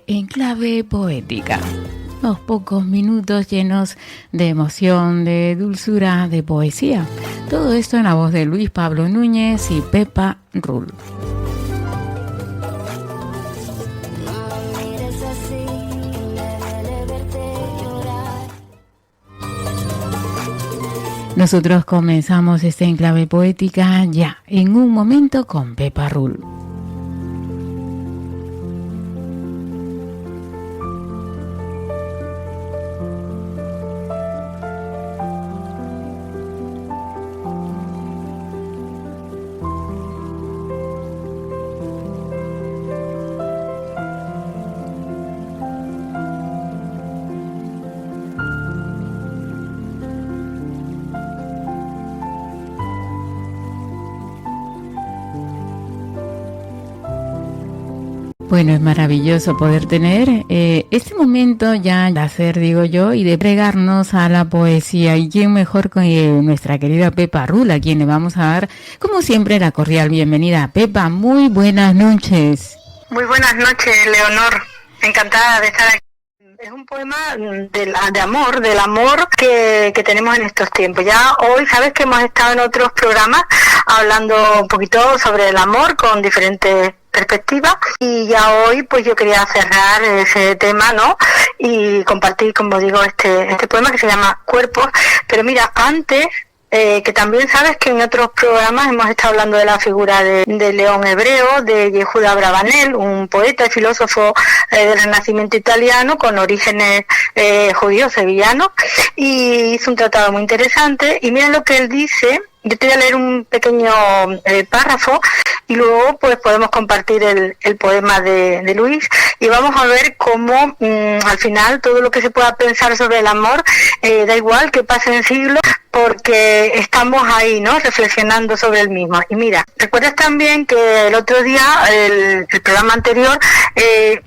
En clave poética. Unos pocos minutos llenos de emoción, de dulzura, de poesía. Todo esto en la voz de Luis Pablo Núñez y Pepa Rull. Nosotros comenzamos este enclave poética ya en un momento con Pepa Rull. Bueno, es maravilloso poder tener este momento ya de hacer, digo yo, y de pregarnos a la poesía. Y quién mejor con nuestra querida Pepa Rull, a quien le vamos a dar, como siempre, la cordial bienvenida. Pepa, muy buenas noches. Muy buenas noches, Leonor. Encantada de estar aquí. Es un poema de amor, del amor que tenemos en estos tiempos. Ya hoy, sabes que hemos estado en otros programas hablando un poquito sobre el amor con diferentes perspectivas, y ya hoy pues yo quería cerrar ese tema, ¿no? Y compartir, como digo, este poema que se llama Cuerpos. Pero mira, antes, que también sabes que en otros programas hemos estado hablando de la figura de León Hebreo, de Yehuda Abravanel, un poeta y filósofo del Renacimiento italiano con orígenes judíos sevillanos, y hizo un tratado muy interesante. Y mira lo que él dice. Yo te voy a leer un pequeño párrafo y luego pues podemos compartir el poema de Luis, y vamos a ver cómo al final todo lo que se pueda pensar sobre el amor, da igual que pasen siglos, porque estamos ahí, ¿no?, reflexionando sobre el mismo. Y mira, recuerdas también que el otro día, el programa anterior,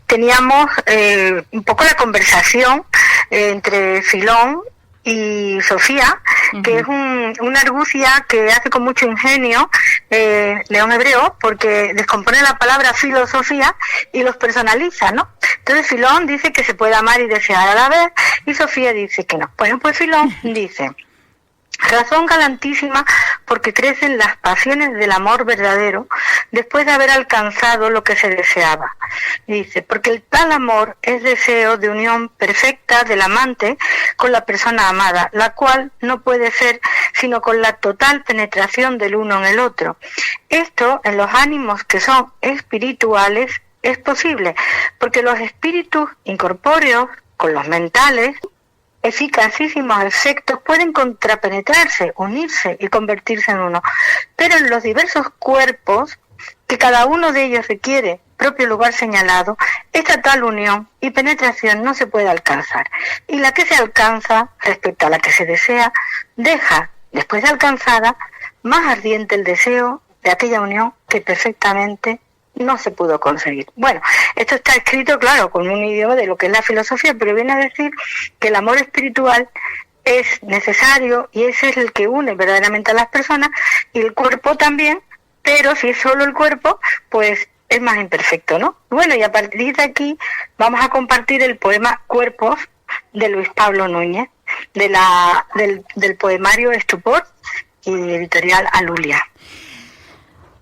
teníamos un poco la conversación entre Filón y Sofía, que es una argucia que hace con mucho ingenio León Hebreo, porque descompone la palabra filosofía y los personaliza, ¿no? Entonces Filón dice que se puede amar y desear a la vez, y Sofía dice que no. Bueno, pues Filón dice: razón galantísima porque crecen las pasiones del amor verdadero después de haber alcanzado lo que se deseaba. Dice, porque el tal amor es deseo de unión perfecta del amante con la persona amada, la cual no puede ser sino con la total penetración del uno en el otro. Esto en los ánimos que son espirituales es posible, porque los espíritus incorpóreos con los mentales, eficacísimos efectos, pueden contrapenetrarse, unirse y convertirse en uno. Pero en los diversos cuerpos, que cada uno de ellos requiere propio lugar señalado, esta tal unión y penetración no se puede alcanzar. Y la que se alcanza, respecto a la que se desea, deja, después de alcanzada, más ardiente el deseo de aquella unión que perfectamente no se pudo conseguir. Bueno, esto está escrito, claro, con un idioma de lo que es la filosofía, pero viene a decir que el amor espiritual es necesario, y ese es el que une verdaderamente a las personas, y el cuerpo también, pero si es solo el cuerpo, pues es más imperfecto, ¿no? Bueno, y a partir de aquí vamos a compartir el poema Cuerpos de Luis Pablo Núñez, del poemario Estupor y editorial Alulia.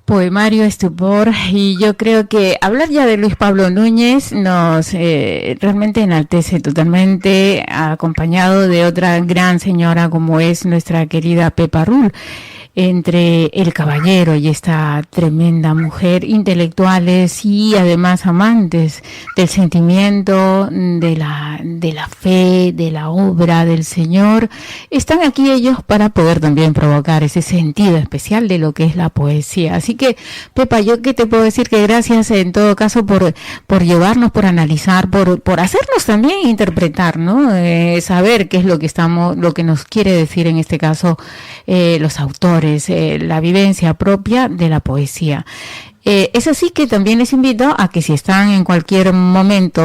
Poemario Estupor, y yo creo que hablar ya de Luis Pablo Núñez nos realmente enaltece totalmente, acompañado de otra gran señora como es nuestra querida Pepa Rull. Entre el caballero y esta tremenda mujer, intelectuales y además amantes del sentimiento, de la fe, de la obra del Señor, están aquí ellos para poder también provocar ese sentido especial de lo que es la poesía. Así que, Pepa, yo que te puedo decir que gracias en todo caso por llevarnos, por analizar, por hacernos también interpretar, ¿no? Saber qué es lo que nos quiere decir en este caso los autores, la vivencia propia de la poesía. Es así que también les invito a que si están en cualquier momento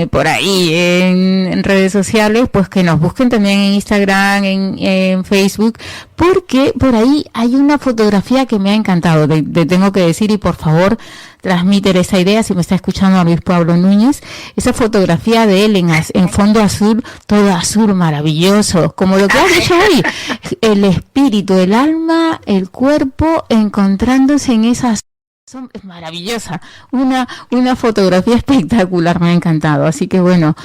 por ahí en redes sociales, pues que nos busquen también en Instagram, en Facebook, porque por ahí hay una fotografía que me ha encantado, te tengo que decir, y por favor transmiter esa idea si me está escuchando a Luis Pablo Núñez, esa fotografía de él en fondo azul, todo azul maravilloso, como lo que has dicho hoy, el espíritu, el alma, el cuerpo encontrándose en esas. Es maravillosa, una fotografía espectacular, me ha encantado, así que bueno,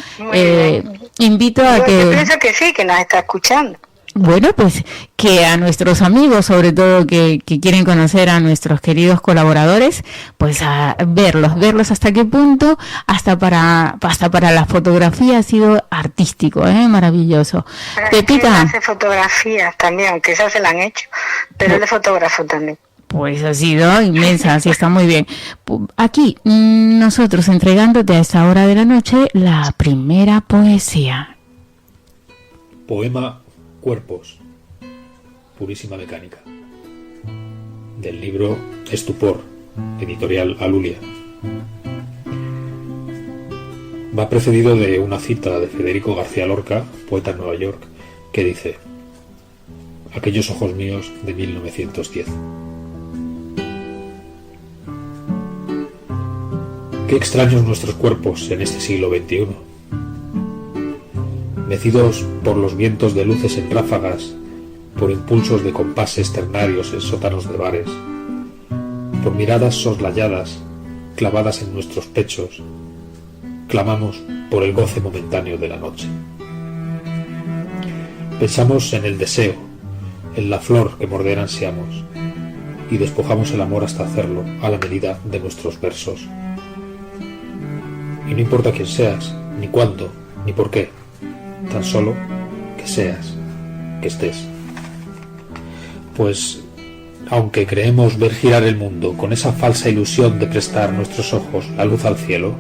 invito a que... Yo pienso que sí, que nos está escuchando. Bueno, pues que a nuestros amigos, sobre todo que quieren conocer a nuestros queridos colaboradores, pues a verlos hasta qué punto, hasta para la fotografía ha sido artístico, maravilloso. Pero Pepita. hace fotografías también, aunque esas se la han hecho, pero él es fotógrafo también. Pues ha sido inmensa, así está muy bien. Aquí, nosotros entregándote a esta hora de la noche la primera poesía. Poema Cuerpos, purísima mecánica, del libro Estupor, editorial Alulia. Va precedido de una cita de Federico García Lorca, poeta en Nueva York, que dice: aquellos ojos míos de 1910. Qué extraños nuestros cuerpos en este siglo XXI. Mecidos por los vientos de luces en ráfagas, por impulsos de compases ternarios en sótanos de bares, por miradas soslayadas clavadas en nuestros pechos, clamamos por el goce momentáneo de la noche. Pensamos en el deseo, en la flor que morder ansiamos, y despojamos el amor hasta hacerlo a la medida de nuestros versos. Y no importa quién seas, ni cuándo, ni por qué, tan solo que seas, que estés. Pues, aunque creemos ver girar el mundo con esa falsa ilusión de prestar nuestros ojos la luz al cielo,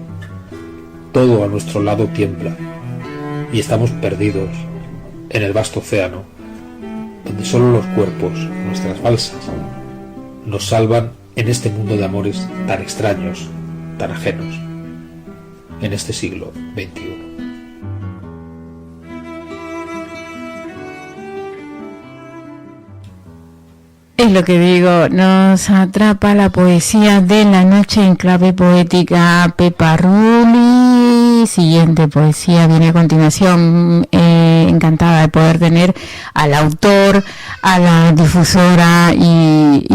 todo a nuestro lado tiembla, y estamos perdidos en el vasto océano, donde solo los cuerpos, nuestras balsas, nos salvan en este mundo de amores tan extraños, tan ajenos, en este siglo XXI. Es lo que digo, nos atrapa la poesía de la noche en clave poética. Pepa Rulli, siguiente poesía viene a continuación. Encantada de poder tener al autor, a la difusora y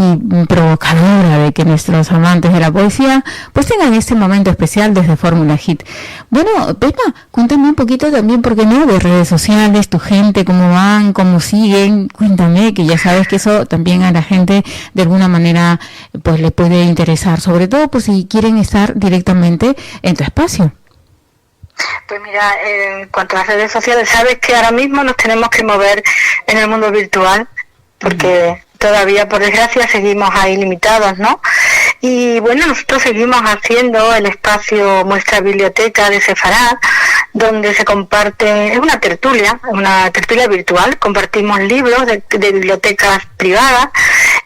provocadora de que nuestros amantes de la poesía pues tengan este momento especial desde Fórmula Hit. Bueno, Pepa, cuéntame un poquito también, ¿por qué no?, de redes sociales, tu gente, cómo van, cómo siguen. Cuéntame, que ya sabes que eso también a la gente de alguna manera pues le puede interesar, sobre todo pues si quieren estar directamente en tu espacio. Pues mira, en cuanto a las redes sociales, sabes que ahora mismo nos tenemos que mover en el mundo virtual, porque todavía, por desgracia, seguimos ahí limitados, ¿no? Y bueno, nosotros seguimos haciendo el espacio Muestra Biblioteca de Sefarad, donde se comparte, es una tertulia virtual, compartimos libros de bibliotecas privadas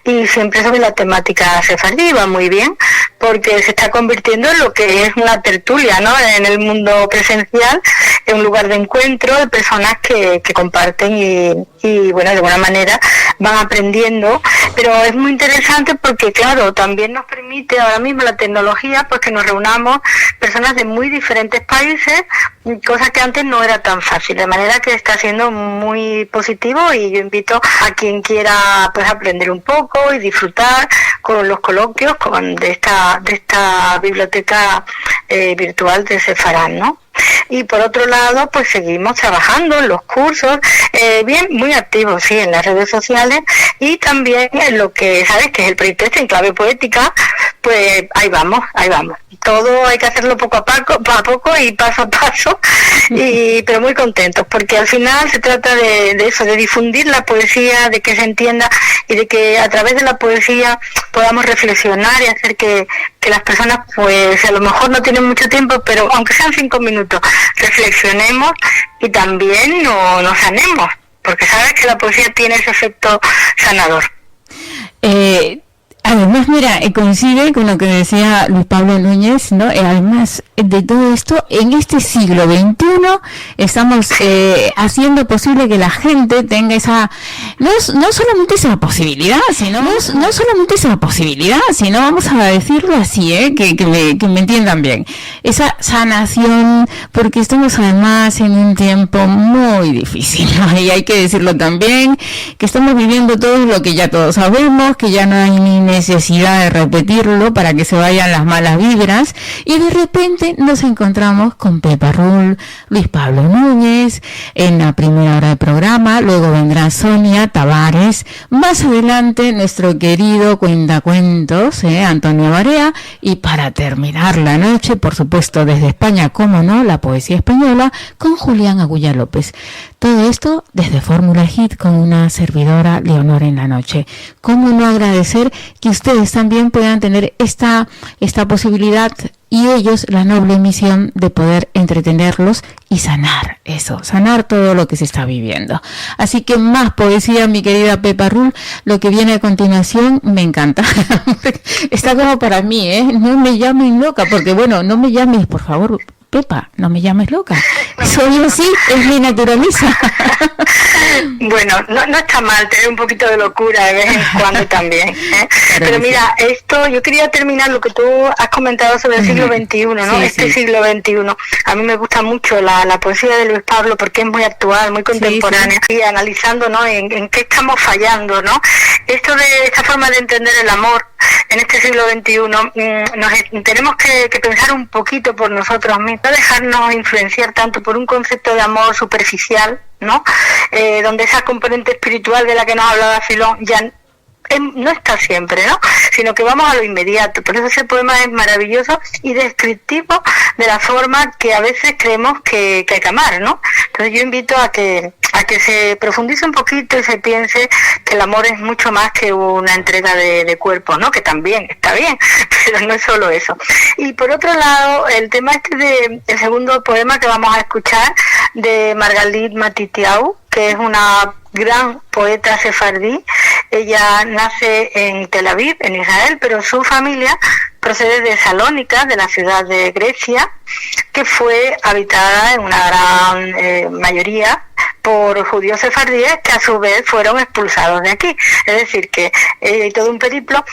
y siempre sobre la temática sefardí. Va muy bien, porque se está convirtiendo en lo que es una tertulia, ¿no?, en el mundo presencial, en un lugar de encuentro de personas que comparten y bueno, de alguna manera van aprendiendo, pero es muy interesante porque claro, también nos permite ahora mismo la tecnología pues que nos reunamos personas de muy diferentes países, cosa que antes no era tan fácil, de manera que está siendo muy positivo y yo invito a quien quiera pues aprender un poco y disfrutar con los coloquios de esta biblioteca virtual de Sefarad, ¿no? Y por otro lado, pues seguimos trabajando en los cursos, bien, muy activos, sí, en las redes sociales y también en lo que, ¿sabes?, que es el proyecto en clave poética, pues ahí vamos. Todo hay que hacerlo poco a poco y paso a paso, pero muy contentos, porque al final se trata de eso, de difundir la poesía, de que se entienda y de que a través de la poesía podamos reflexionar y hacer que las personas, pues a lo mejor no tienen mucho tiempo, pero aunque sean 5 minutos, reflexionemos y también nos sanemos, porque sabes que la poesía tiene ese efecto sanador. Además, mira, coincide con lo que decía Luis Pablo Núñez, ¿no? Además de todo esto, en este siglo XXI estamos haciendo posible que la gente tenga esa, no solamente esa posibilidad, sino no solamente esa posibilidad, sino, vamos a decirlo así, que me entiendan bien, esa sanación, porque estamos además en un tiempo muy difícil, ¿no? Y hay que decirlo también, que estamos viviendo todo lo que ya todos sabemos, que ya no hay ni necesidad de repetirlo para que se vayan las malas vibras, y de repente nos encontramos con Pepa Rull, Luis Pablo Núñez en la primera hora del programa, luego vendrá Sonia Tavares, más adelante nuestro querido cuentacuentos, Antonio Barea, y para terminar la noche, por supuesto desde España, como no, la poesía española con Julián Agulla López. Todo esto desde Fórmula Hit con una servidora, Leonor en la noche. ¿Cómo no agradecer que ustedes también puedan tener esta posibilidad y ellos la noble misión de poder entretenerlos y sanar todo lo que se está viviendo? Así que más poesía, mi querida Pepa Rull. Lo que viene a continuación me encanta. Está como para mí, no me llamen loca, porque bueno, no me llames, por favor, Pepa, no me llames loca. Soy así, es mi naturaleza. Bueno, no está mal tener un poquito de locura de vez en cuando también, ¿eh? Pero mira, esto, yo quería terminar lo que tú has comentado sobre el siglo XXI, ¿no? Sí. Siglo XXI. A mí me gusta mucho la poesía de Luis Pablo porque es muy actual, muy contemporánea, y analizando, ¿no? En qué estamos fallando, ¿no? Esto de esta forma de entender el amor en este siglo XXI, tenemos que pensar un poquito por nosotros mismos, no dejarnos influenciar tanto por un concepto de amor superficial, ¿no? Donde esa componente espiritual de la que nos hablaba Filón ya no está siempre, ¿no? Sino que vamos a lo inmediato. Por eso ese poema es maravilloso y descriptivo de la forma que a veces creemos que hay que amar, ¿no? Entonces yo invito a que se profundice un poquito y se piense que el amor es mucho más que una entrega de cuerpo, ¿no? Que también está bien, pero no es solo eso. Y por otro lado, el tema el segundo poema que vamos a escuchar, de Margalit Matitiau, que es una gran poeta sefardí. Ella nace en Tel Aviv, en Israel, pero su familia procede de Salónica, de la ciudad de Grecia, que fue habitada en una gran mayoría por judíos sefardíes que a su vez fueron expulsados de aquí. Es decir, que todo un periplo.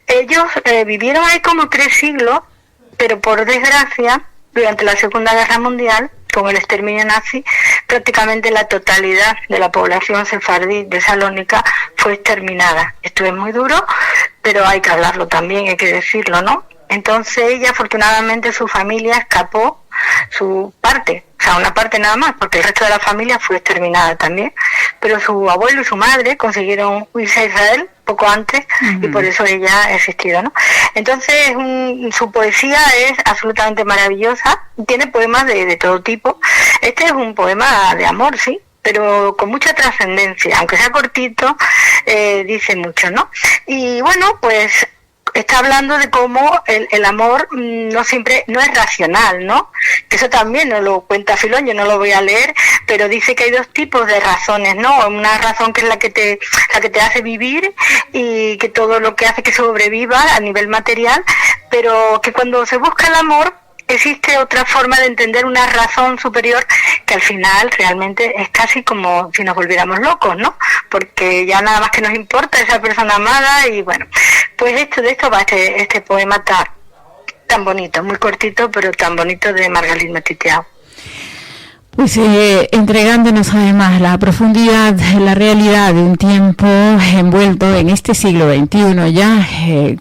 Ellos vivieron ahí como 3 siglos, pero por desgracia, durante la Segunda Guerra Mundial, con el exterminio nazi, prácticamente la totalidad de la población sefardí de Salónica fue exterminada. Esto es muy duro, pero hay que hablarlo también, hay que decirlo, ¿no? Entonces ella, afortunadamente, su familia escapó su parte, o sea, una parte nada más, porque el resto de la familia fue exterminada también, pero su abuelo y su madre consiguieron irse a Israel poco antes, y por eso ella ha existido, ¿no? Entonces su poesía es absolutamente maravillosa, tiene poemas de todo tipo. Este es un poema de amor, sí, pero con mucha trascendencia, aunque sea cortito, dice mucho, ¿no? Y bueno, pues está hablando de cómo el amor no es racional, ¿no? Que eso también nos lo cuenta Filón, yo no lo voy a leer, pero dice que hay 2 tipos de razones, ¿no? Una razón que es la que te hace vivir y que todo lo que hace que sobreviva a nivel material, pero que cuando se busca el amor existe otra forma de entender una razón superior que al final realmente es casi como si nos volviéramos locos, ¿no? Porque ya nada más que nos importa esa persona amada. Y bueno, pues de esto va este poema tan bonito, muy cortito, pero tan bonito, de Margalit Matitiau. Pues entregándonos además la profundidad, la realidad de un tiempo envuelto en este siglo XXI ya,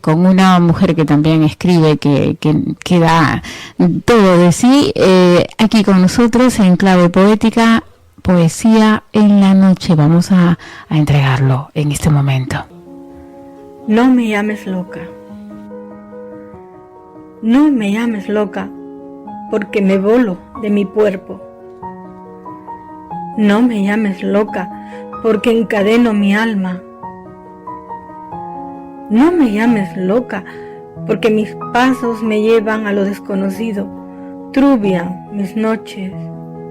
con una mujer que también escribe, que da todo de sí, aquí con nosotros en Clave Poética, Poesía en la Noche. Vamos a entregarlo en este momento. No me llames loca. No me llames loca, porque me volo de mi cuerpo. No me llames loca, porque encadeno mi alma. No me llames loca, porque mis pasos me llevan a lo desconocido, trubian mis noches,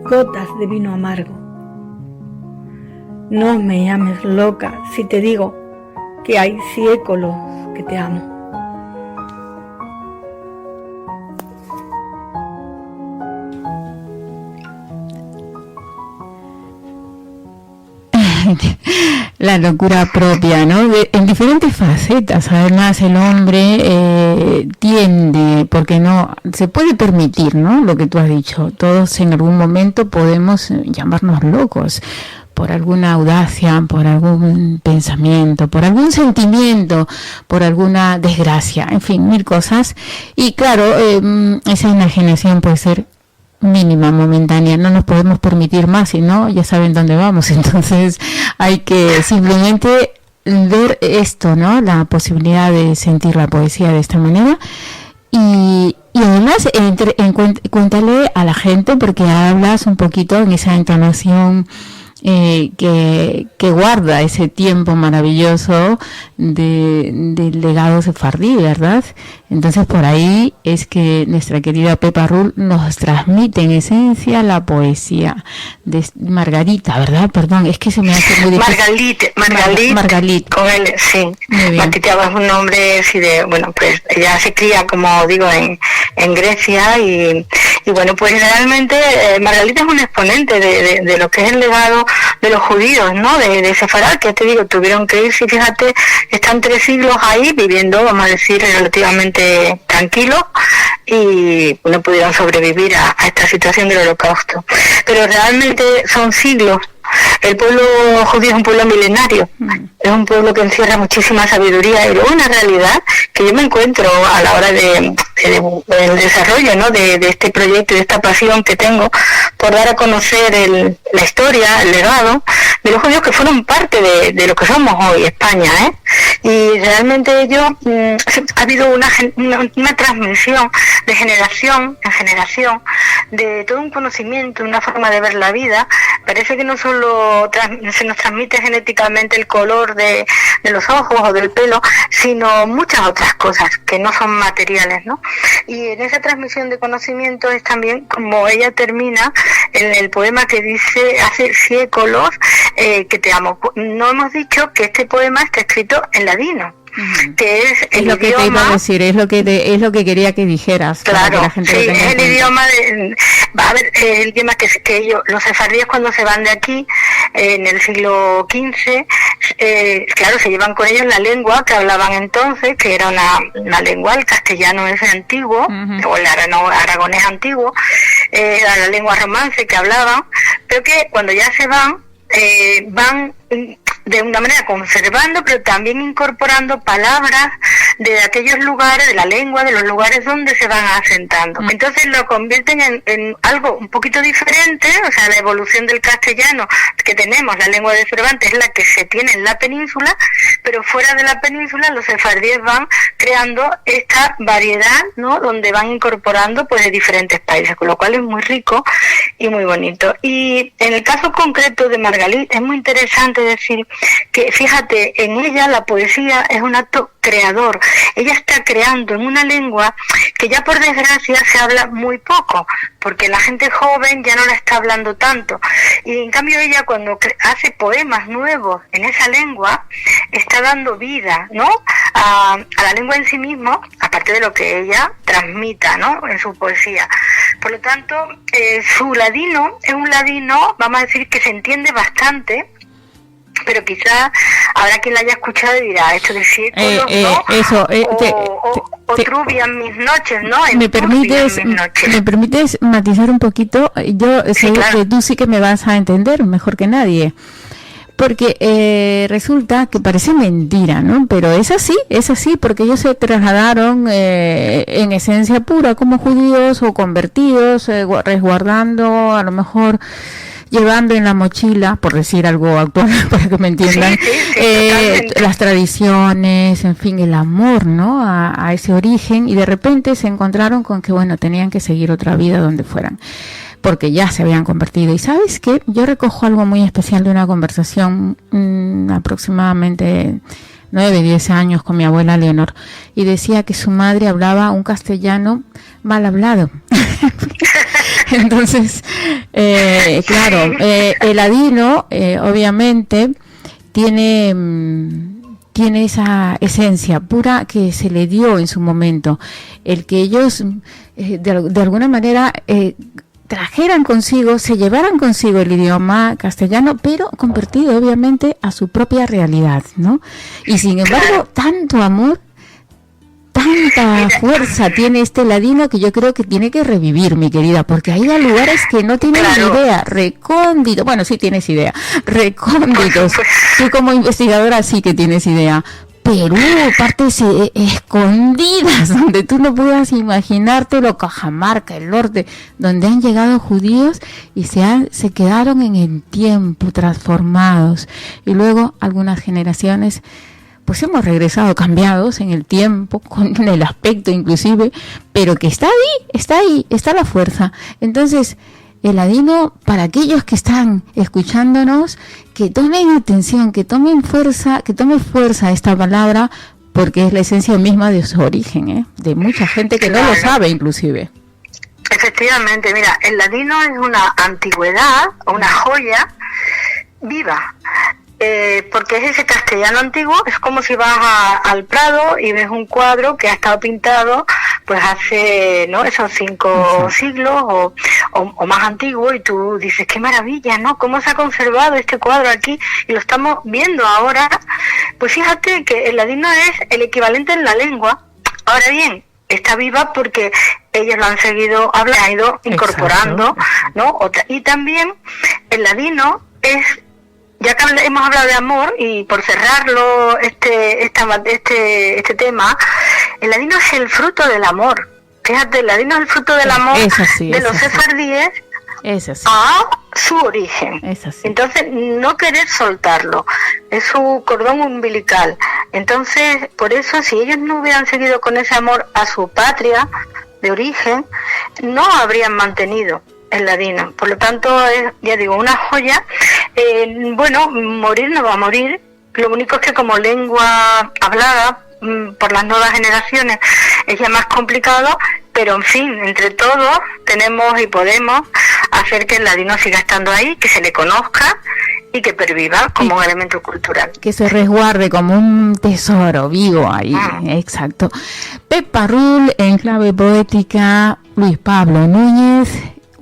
gotas de vino amargo. No me llames loca si te digo que hay siglos que te amo. La locura propia, ¿no? En diferentes facetas. Además, el hombre tiende, porque no se puede permitir, ¿no? Lo que tú has dicho. Todos en algún momento podemos llamarnos locos por alguna audacia, por algún pensamiento, por algún sentimiento, por alguna desgracia, en fin, mil cosas. Y claro, esa enajenación puede ser mínima, momentánea, no nos podemos permitir más, si no, ya saben dónde vamos. Entonces hay que simplemente ver esto, ¿no? La posibilidad de sentir la poesía de esta manera. Y además, cuéntale a la gente, porque hablas un poquito en esa entonación que guarda ese tiempo maravilloso del legado sefardí, ¿verdad? Entonces por ahí es que nuestra querida Pepa Rull nos transmite en esencia la poesía de Margarita, ¿verdad? Perdón, es que se me hace muy difícil. Margalit, con él, sí. Margarita es un nombre, sí, bueno, pues ella se cría, como digo, en Grecia y bueno, pues realmente Margarita es un exponente de lo que es el legado de los judíos, ¿no? De Sefarad, que te digo, tuvieron que irse, fíjate, están 3 siglos ahí viviendo, vamos a decir, relativamente tranquilos y no pudieron sobrevivir a esta situación del Holocausto. Pero realmente son siglos. El pueblo judío es un pueblo milenario, es un pueblo que encierra muchísima sabiduría y luego una realidad que yo me encuentro a la hora del desarrollo, ¿no? de este proyecto y de esta pasión que tengo por dar a conocer la historia, el legado de los judíos que fueron parte de lo que somos hoy, España, ¿eh? Y realmente ha habido una transmisión de generación en generación de todo un conocimiento, una forma de ver la vida. Parece que no solo se nos transmite genéticamente el color de los ojos o del pelo, sino muchas otras cosas que no son materiales, ¿no? Y en esa transmisión de conocimiento es también como ella termina en el poema que dice hace siglos que te amo. No hemos dicho que este poema está escrito en ladino. Que es lo que te iba a decir, es lo que quería que dijeras. Claro, que la gente sí, es el idioma el idioma que ellos, los sefardíes, cuando se van de aquí en el siglo XV, claro, se llevan con ellos la lengua que hablaban entonces, que era una lengua, el castellano ese antiguo, o el aragonés antiguo, era la lengua romance que hablaban, pero que cuando ya se van de una manera conservando, pero también incorporando palabras de aquellos lugares, de la lengua, de los lugares donde se van asentando. Entonces lo convierten en algo un poquito diferente, o sea, la evolución del castellano que tenemos, la lengua de Cervantes, es la que se tiene en la península, pero fuera de la península los sefardíes van creando esta variedad, ¿no? Donde van incorporando pues de diferentes países, con lo cual es muy rico y muy bonito. Y en el caso concreto de Margalit es muy interesante decir que, fíjate, en ella la poesía es un acto creador. Ella está creando en una lengua que ya por desgracia se habla muy poco, porque la gente joven ya no la está hablando tanto. Y en cambio ella, cuando hace poemas nuevos en esa lengua, está dando vida, ¿no? A la lengua en sí mismo, aparte de lo que ella transmita, ¿no? En su poesía. Por lo tanto, su ladino es un ladino, vamos a decir, que se entiende bastante, pero quizás habrá quien la haya escuchado y dirá, esto de siglos, ¿no? O trubian mis noches, ¿no? ¿Me permites matizar un poquito? Yo sé que tú sí que me vas a entender mejor que nadie. Porque resulta que parece mentira, ¿no? Pero es así, porque ellos se trasladaron en esencia pura como judíos o convertidos, resguardando, a lo mejor llevando en la mochila, por decir algo actual para que me entiendan, las tradiciones, en fin, el amor, ¿no? A ese origen, y de repente se encontraron con que, bueno, tenían que seguir otra vida donde fueran, porque ya se habían convertido. Y ¿sabes qué? Yo recojo algo muy especial de una conversación aproximadamente 9-10 años con mi abuela Leonor, y decía que su madre hablaba un castellano mal hablado. Entonces, claro, el ladino obviamente tiene tiene esa esencia pura que se le dio en su momento. El que ellos de alguna manera trajeran consigo, se llevaran consigo el idioma castellano, pero convertido obviamente a su propia realidad, ¿no? Y sin embargo, tanto amor, tanta fuerza tiene este ladino que yo creo que tiene que revivir, mi querida, porque hay lugares que no tienen ni idea, recónditos, bueno, sí tienes idea, recónditos, tú como investigadora sí que tienes idea, Perú, partes escondidas, donde tú no puedas imaginártelo, Cajamarca, el norte, donde han llegado judíos y se quedaron en el tiempo, transformados, y luego algunas generaciones pues hemos regresado cambiados en el tiempo, con el aspecto inclusive, pero que está ahí, está la fuerza. Entonces, el ladino, para aquellos que están escuchándonos, que tomen atención, que tome fuerza esta palabra, porque es la esencia misma de su origen, de mucha gente que no lo sabe inclusive. Efectivamente, mira, el ladino es una antigüedad, una joya viva. Porque es ese castellano antiguo, es como si vas al Prado y ves un cuadro que ha estado pintado pues hace, ¿no?, esos 5 siglos o más antiguo, y tú dices, qué maravilla, ¿no?, cómo se ha conservado este cuadro aquí y lo estamos viendo ahora. Pues fíjate que el ladino es el equivalente en la lengua. Ahora bien, está viva porque ellos lo han seguido hablando, han ido incorporando, ¿no? Y también el ladino es, ya que hemos hablado de amor, y por cerrarlo este tema, el ladino es el fruto del amor. Fíjate, el ladino es el fruto del amor de los sefardíes a su origen. Entonces, no querer soltarlo, es su cordón umbilical. Entonces, por eso, si ellos no hubieran seguido con ese amor a su patria de origen, no habrían mantenido el ladino. Por lo tanto, es, ya digo, una joya. Bueno, morir no va a morir. Lo único es que como lengua hablada por las nuevas generaciones es ya más complicado, pero en fin, entre todos tenemos y podemos hacer que el ladino siga estando ahí, que se le conozca y que perviva como un elemento cultural. Que se resguarde como un tesoro vivo ahí, exacto. Pepa Rull, en clave poética, Luis Pablo Núñez,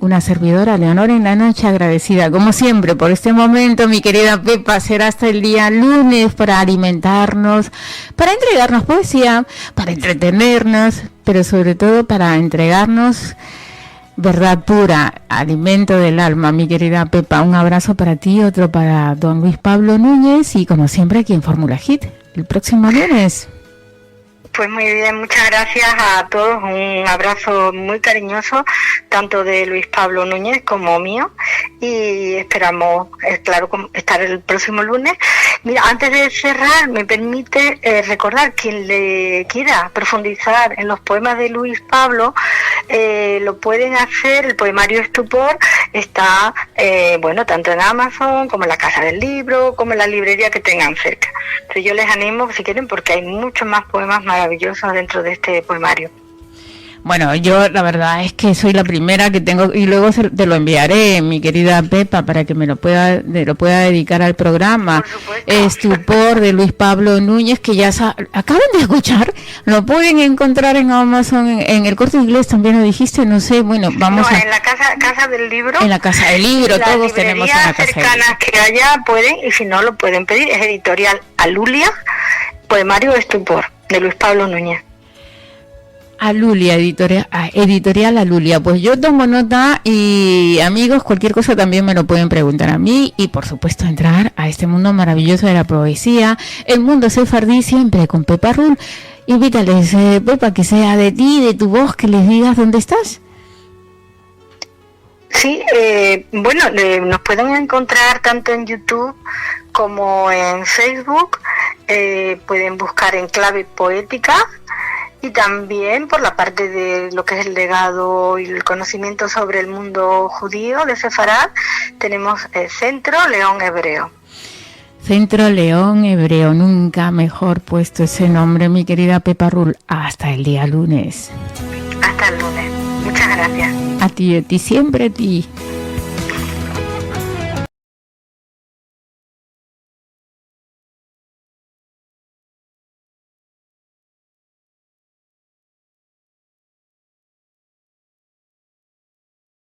una servidora, Leonor en la Noche, agradecida como siempre por este momento, mi querida Pepa. Será hasta el día lunes para alimentarnos, para entregarnos poesía, para entretenernos, pero sobre todo para entregarnos verdad pura, alimento del alma, mi querida Pepa. Un abrazo para ti, otro para don Luis Pablo Núñez, y como siempre aquí en Fórmula Hit, el próximo lunes. Pues muy bien, muchas gracias a todos, un abrazo muy cariñoso, tanto de Luis Pablo Núñez como mío, y esperamos, claro, estar el próximo lunes. Mira, antes de cerrar, me permite recordar, quien le quiera profundizar en los poemas de Luis Pablo, lo pueden hacer. El poemario Estupor está, bueno, tanto en Amazon como en la Casa del Libro, como en la librería que tengan cerca. Entonces yo les animo, si quieren, porque hay muchos más poemas maravillosos dentro de este poemario. Bueno, yo la verdad es que soy la primera que tengo, y luego te lo enviaré, mi querida Pepa, para que me lo pueda dedicar al programa. Estupor, de Luis Pablo Núñez, que ya acaban de escuchar, lo pueden encontrar en Amazon, en el Corte Inglés también lo dijiste, no sé, bueno, vamos en la casa del Libro. En la Casa del Libro, todos tenemos en la Casa del Libro. Las cercanas que haya pueden, y si no lo pueden pedir, es editorial Alulia, poemario Estupor, de Luis Pablo Núñez. Alulia, editorial Alulia. Pues yo tomo nota, y amigos, cualquier cosa también me lo pueden preguntar a mí, y por supuesto entrar a este mundo maravilloso de la poesía, el mundo sefardí, siempre con Pepa Rull. Invítales, Pepa, que sea de ti, de tu voz, que les digas dónde estás. Sí, bueno, nos pueden encontrar tanto en YouTube como en Facebook. Pueden buscar en clave poética. Y también por la parte de lo que es el legado y el conocimiento sobre el mundo judío de Sefarad, tenemos el Centro León Hebreo. Centro León Hebreo, nunca mejor puesto ese nombre, mi querida Pepa Rull. Hasta el día lunes. Hasta el lunes. Muchas gracias. A ti, siempre a ti.